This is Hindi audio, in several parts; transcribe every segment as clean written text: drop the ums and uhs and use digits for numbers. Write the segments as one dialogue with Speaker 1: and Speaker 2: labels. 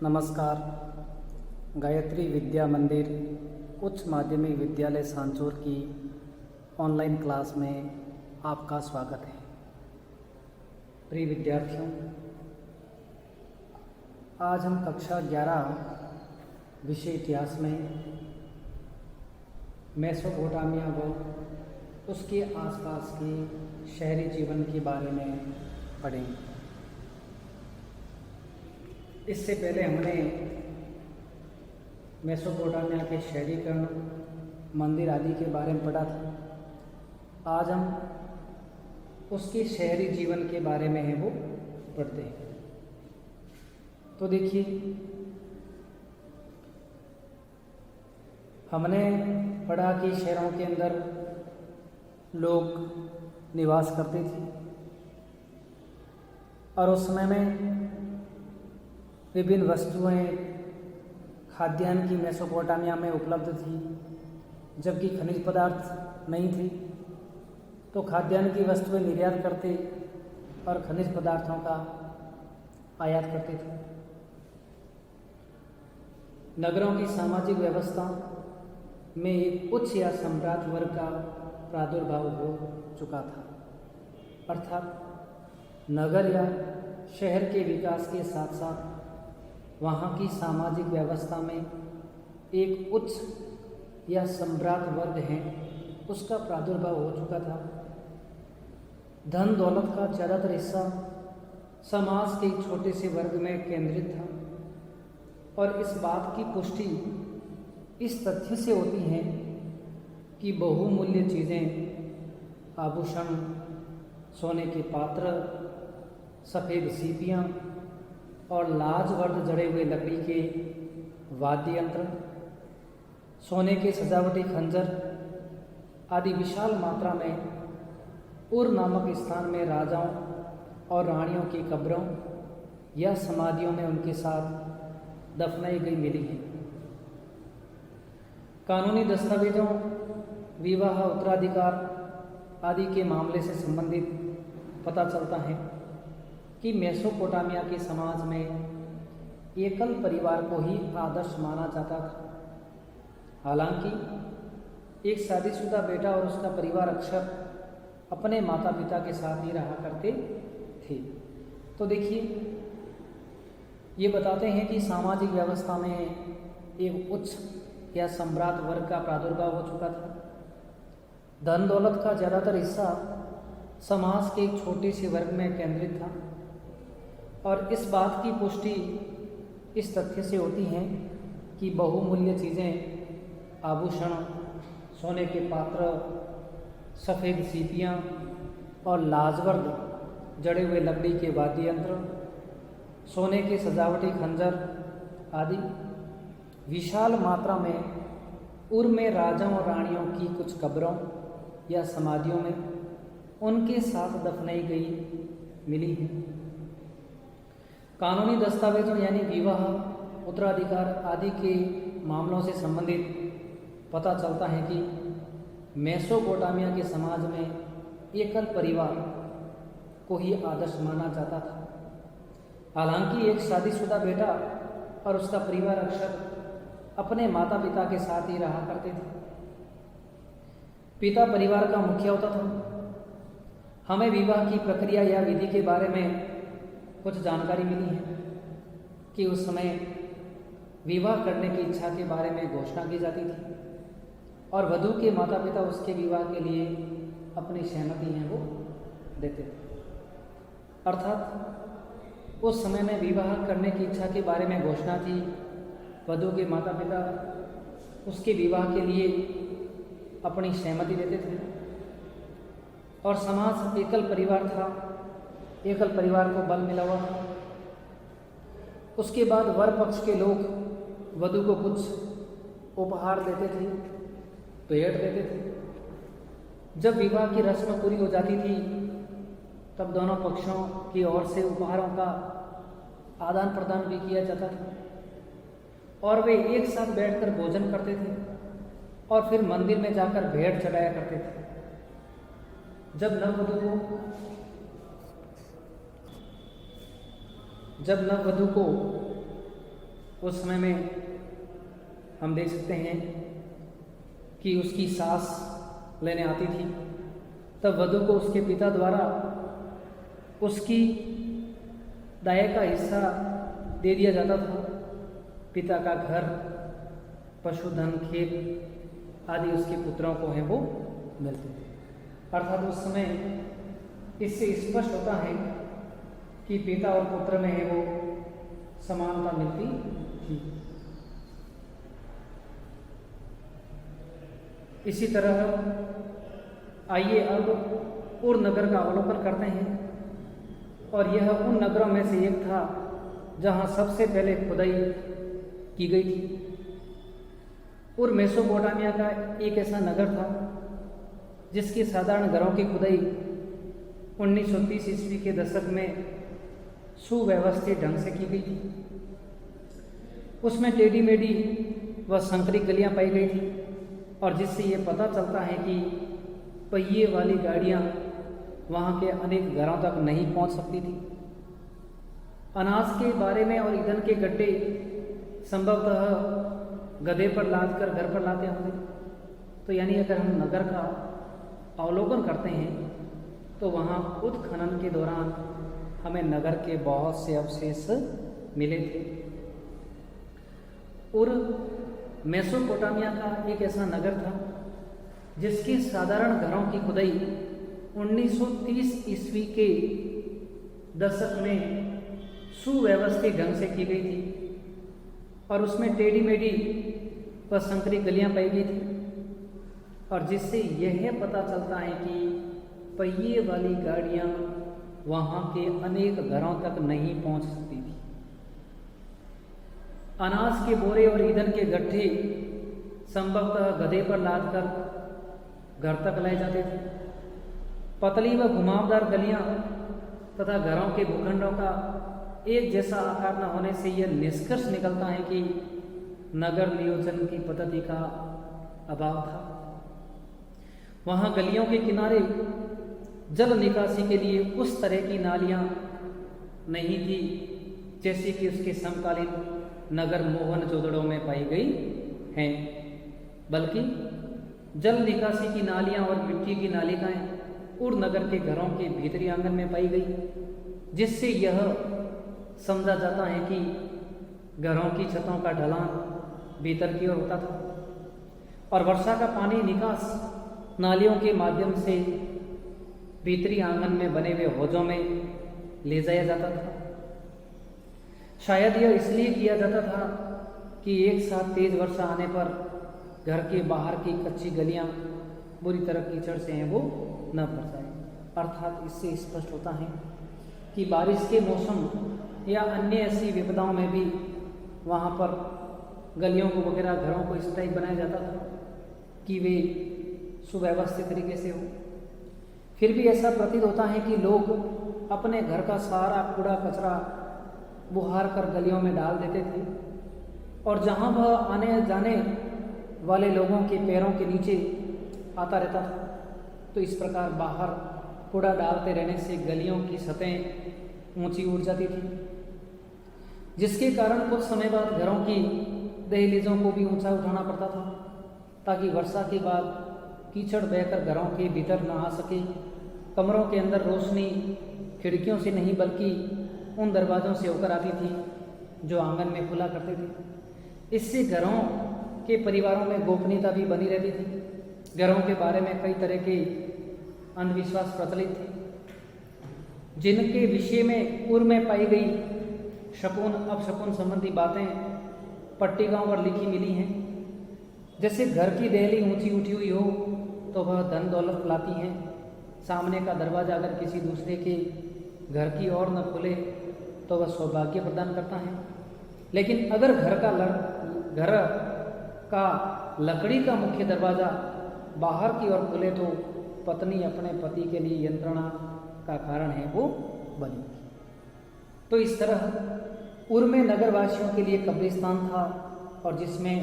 Speaker 1: नमस्कार। गायत्री विद्या मंदिर उच्च माध्यमिक विद्यालय सांचौर की ऑनलाइन क्लास में आपका स्वागत है। प्रिय विद्यार्थियों, आज हम कक्षा 11 विषय इतिहास में मेसोपोटामिया व उसके आसपास के शहरी जीवन के बारे में पढ़ेंगे। इससे पहले हमने मेसोपोटामिया के शहरीकरण, मंदिर आदि के बारे में पढ़ा था। आज हम उसके शहरी जीवन के बारे में है वो पढ़ते हैं। तो देखिए, हमने पढ़ा कि शहरों के अंदर लोग निवास करते थे और उस समय में विभिन्न वस्तुएं खाद्यान्न की मेसोपोटामिया में उपलब्ध थी, जबकि खनिज पदार्थ नहीं थे। तो खाद्यान्न की वस्तुएं निर्यात करते और खनिज पदार्थों का आयात करते थे। नगरों की सामाजिक व्यवस्था में एक उच्च या सम्राट वर्ग का प्रादुर्भाव हो चुका था, अर्थात नगर या शहर के विकास के साथ साथ वहाँ की सामाजिक व्यवस्था में एक उच्च या सम्राट वर्ग है उसका प्रादुर्भाव हो चुका था। धन दौलत का ज़्यादातर हिस्सा समाज के एक छोटे से वर्ग में केंद्रित था और इस बात की पुष्टि इस तथ्य से होती है कि बहुमूल्य चीज़ें, आभूषण, सोने के पात्र, सफ़ेद सीपियाँ और लाजवर्द जड़े हुए लकड़ी के वाद्य यंत्र, सोने के सजावटी खंजर आदि विशाल मात्रा में उर नामक स्थान में राजाओं और रानियों की कब्रों या समाधियों में उनके साथ दफनाई गई मिली हैं। कानूनी दस्तावेजों, विवाह, उत्तराधिकार आदि के मामले से संबंधित पता चलता है कि मेसोपोटामिया के समाज में एकल परिवार को ही आदर्श माना जाता था। हालांकि एक शादीशुदा बेटा और उसका परिवार अक्सर अपने माता पिता के साथ ही रहा करते थे। तो देखिए, ये बताते हैं कि सामाजिक व्यवस्था में एक उच्च या सम्राट वर्ग का प्रादुर्भाव हो चुका था। धन दौलत का ज़्यादातर हिस्सा समाज के एक छोटे से वर्ग में केंद्रित था और इस बात की पुष्टि इस तथ्य से होती है कि बहुमूल्य चीज़ें, आभूषण, सोने के पात्र, सफ़ेद सीपियाँ और लाजवर्द जड़े हुए लकड़ी के वाद्य यंत्र, सोने के सजावटी खंजर आदि विशाल मात्रा में उर में राजाओं और रानियों की कुछ कब्रों या समाधियों में उनके साथ दफनाई गई मिली है। कानूनी दस्तावेजों यानी विवाह, उत्तराधिकार आदि के मामलों से संबंधित पता चलता है कि मेसोपोटामिया के समाज में एकल परिवार को ही आदर्श माना जाता था। हालांकि एक शादीशुदा बेटा और उसका परिवार अक्सर अपने माता पिता के साथ ही रहा करते थे। पिता परिवार का मुखिया होता था। हमें विवाह की प्रक्रिया या विधि के बारे में कुछ जानकारी मिली है कि उस समय विवाह करने की इच्छा के बारे में घोषणा की जाती थी और वधू के माता पिता उसके विवाह के लिए अपनी सहमति है वो देते थे। अर्थात उस समय में विवाह करने की इच्छा के बारे में घोषणा थी, वधू के माता पिता उसके विवाह के लिए अपनी सहमति देते थे और समाज एकल परिवार था, एकल परिवार को बल मिला हुआ था। उसके बाद वर पक्ष के लोग वधू को कुछ उपहार देते थे, भेंट देते थे। जब विवाह की रस्म पूरी हो जाती थी तब दोनों पक्षों की ओर से उपहारों का आदान प्रदान भी किया जाता था और वे एक साथ बैठकर भोजन करते थे और फिर मंदिर में जाकर भेंट चढ़ाया करते थे। जब नववधू को उस समय में हम देख सकते हैं कि उसकी सास लेने आती थी, तब वधू को उसके पिता द्वारा उसकी दाय का हिस्सा दे दिया जाता था। पिता का घर, पशुधन, खेत आदि उसके पुत्रों को है वो मिलते थे। अर्थात उस समय इससे स्पष्ट होता है कि पिता और पुत्र में है वो समानता मिलती थी। इसी तरह आइए अब उर नगर का अवलोकन करते हैं, और यह उन नगरों में से एक था जहां सबसे पहले खुदाई की गई थी। उर मेसोपोटामिया का एक ऐसा नगर था जिसकी साधारण घरों की खुदाई 1930 ईस्वी के दशक में सुव्यवस्थित ढंग से की गई थी। उसमें टेढ़ी मेढ़ी व संकरी गलियां पाई गई थी, और जिससे ये पता चलता है कि पहिए वाली गाड़ियां वहाँ के अनेक घरों तक नहीं पहुँच सकती थी। अनाज के बारे में और ईंधन के गड्ढे संभवतः गधे पर लाद कर घर पर लाते होंगे। तो यानी अगर हम नगर का अवलोकन करते हैं तो वहाँ उत्खनन के दौरान हमें नगर के बहुत से अवशेष मिले थे। और मेसोपोटामिया का एक ऐसा नगर था जिसके साधारण घरों की खुदाई 1930 ईस्वी के दशक में सुव्यवस्थित ढंग से की गई थी, और उसमें टेढ़ी मेढ़ी व संकरी गलियां पाई गई थी, और जिससे यह पता चलता है कि पहिए वाली गाड़ियां वहाँ के अनेक घरों तक नहीं पहुँच सकती थी। अनाज के बोरे और ईंधन के गड्ढे संभवतः गधे पर लाद कर घर तक लाए जाते थे। पतली व घुमावदार गलियां तथा घरों के भूखंडों का एक जैसा आकार न होने से यह निष्कर्ष निकलता है कि नगर नियोजन की पद्धति का अभाव था। वहाँ गलियों के किनारे जल निकासी के लिए उस तरह की नालियाँ नहीं थी जैसे कि उसके समकालीन नगर मोहनजोदड़ो में पाई गई हैं, बल्कि जल निकासी की नालियाँ और मिट्टी की नालिकाएं उर नगर के घरों के भीतरी आंगन में पाई गई, जिससे यह समझा जाता है कि घरों की छतों का ढलान भीतर की ओर होता था, और वर्षा का पानी निकास नालियों के माध्यम से भीतरी आंगन में बने हुए हौजों में ले जाया जाता था। शायद यह इसलिए किया जाता था कि एक साथ तेज वर्षा आने पर घर के बाहर की कच्ची गलियां बुरी तरह कीचड़ से हैं वो न भर जाए। अर्थात इससे स्पष्ट होता है कि बारिश के मौसम या अन्य ऐसी विपदाओं में भी वहाँ पर गलियों को वगैरह घरों को इस टाइप बनाया जाता था कि वे सुव्यवस्थित तरीके से हो। फिर भी ऐसा प्रतीत होता है कि लोग अपने घर का सारा कूड़ा कचरा बुहार कर गलियों में डाल देते थे, और जहाँ वह आने जाने वाले लोगों के पैरों के नीचे आता रहता था। तो इस प्रकार बाहर कूड़ा डालते रहने से गलियों की सतहें ऊंची उठ जाती थी, जिसके कारण कुछ समय बाद घरों की दहलीजों को भी ऊंचा उठाना पड़ता था ताकि वर्षा के बाद कीचड़ बहकर घरों के भीतर न आ सके। कमरों के अंदर रोशनी खिड़कियों से नहीं बल्कि उन दरवाज़ों से होकर आती थी जो आंगन में खुला करते थे। इससे घरों के परिवारों में गोपनीयता भी बनी रहती थी। घरों के बारे में कई तरह के अंधविश्वास प्रचलित थे, जिनके विषय में उर में पाई गई शकुन अपशकुन संबंधी बातें पट्टिकाओं पर लिखी मिली हैं। जैसे घर की देहली ऊंची उठी हुई हो तो वह धन दौलत लाती हैं, सामने का दरवाज़ा अगर किसी दूसरे के घर की ओर न खुले तो वह सौभाग्य प्रदान करता है। लेकिन अगर घर का लकड़ी का मुख्य दरवाज़ा बाहर की ओर खुले तो पत्नी अपने पति के लिए यंत्रणा का कारण है वो बनी। तो इस तरह उर में नगरवासियों के लिए कब्रिस्तान था, और जिसमें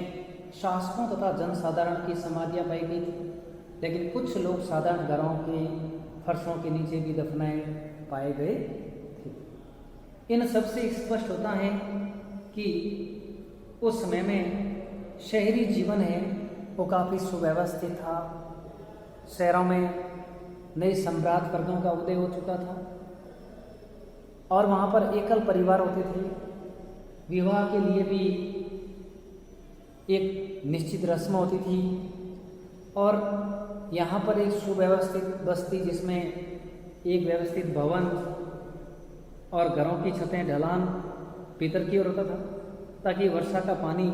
Speaker 1: शासकों तथा जनसाधारण की समाधियाँ पाई गई थी। लेकिन कुछ लोग साधारण घरों के फर्शों के नीचे भी दफनाए पाए गए थे। इन सबसे स्पष्ट होता है कि उस समय में शहरी जीवन है वो काफ़ी सुव्यवस्थित था। शहरों में नए सम्राट वर्गों का उदय हो चुका था और वहाँ पर एकल परिवार होते थे। विवाह के लिए भी एक निश्चित रस्म होती थी और यहाँ पर एक सुव्यवस्थित बस्ती जिसमें एक व्यवस्थित भवन और घरों की छतें ढलान भीतर की ओर होता था ताकि वर्षा का पानी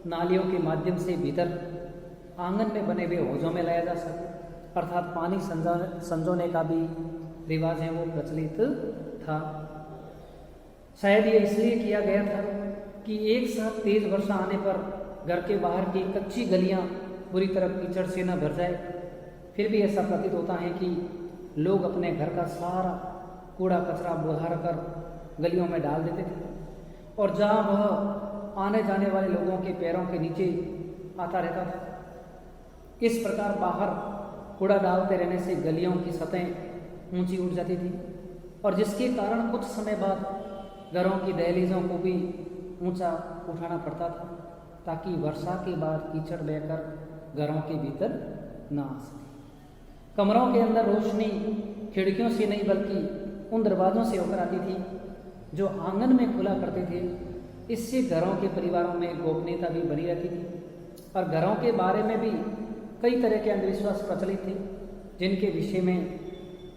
Speaker 1: नालियों के माध्यम से भीतर आंगन में बने हुए हौजों में लाया जा सके, अर्थात पानी संजोने का भी रिवाज है वो प्रचलित था। शायद ये इसलिए किया गया था कि एक साथ तेज वर्षा आने पर घर के बाहर की कच्ची गलियां पूरी तरह कीचड़ से न भर जाए। फिर भी ऐसा प्रतीत होता है कि लोग अपने घर का सारा कूड़ा कचरा बहार कर गलियों में डाल देते थे और जहाँ वह आने जाने वाले लोगों के पैरों के नीचे आता रहता था। इस प्रकार बाहर कूड़ा डालते रहने से गलियों की सतहें ऊंची उठ जाती थी और जिसके कारण कुछ समय बाद घरों की दहलीजों को भी ऊंचा उठाना पड़ता था ताकि वर्षा के बाद कीचड़ बहकर घरों के भीतर न आ सके। कमरों के अंदर रोशनी खिड़कियों से नहीं बल्कि उन दरवाज़ों से होकर आती थी जो आंगन में खुला करते थे। इससे घरों के परिवारों में गोपनीयता भी बनी रहती थी और घरों के बारे में भी कई तरह के अंधविश्वास प्रचलित थे जिनके विषय में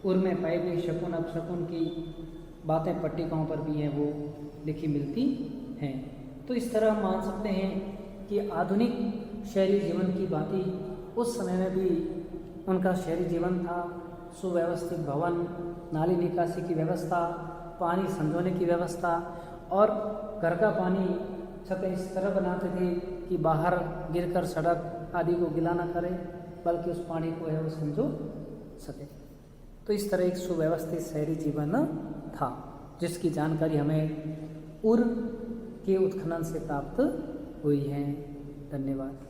Speaker 1: उर में पाए गए शकुन अपशकुन की बातें पट्टिकाओं पर भी हैं वो लिखी मिलती हैं। तो इस तरह हम मान सकते हैं कि आधुनिक शहरी जीवन की भांति उस समय में भी उनका शहरी जीवन था। सुव्यवस्थित भवन, नाली निकासी की व्यवस्था, पानी संजोने की व्यवस्था और घर का पानी छतें इस तरह बनाते थे कि बाहर गिरकर सड़क आदि को गिला न करे बल्कि उस पानी को है वो संजो सके। तो इस तरह एक सुव्यवस्थित शहरी जीवन था जिसकी जानकारी हमें उर के उत्खनन से प्राप्त हुई है। धन्यवाद।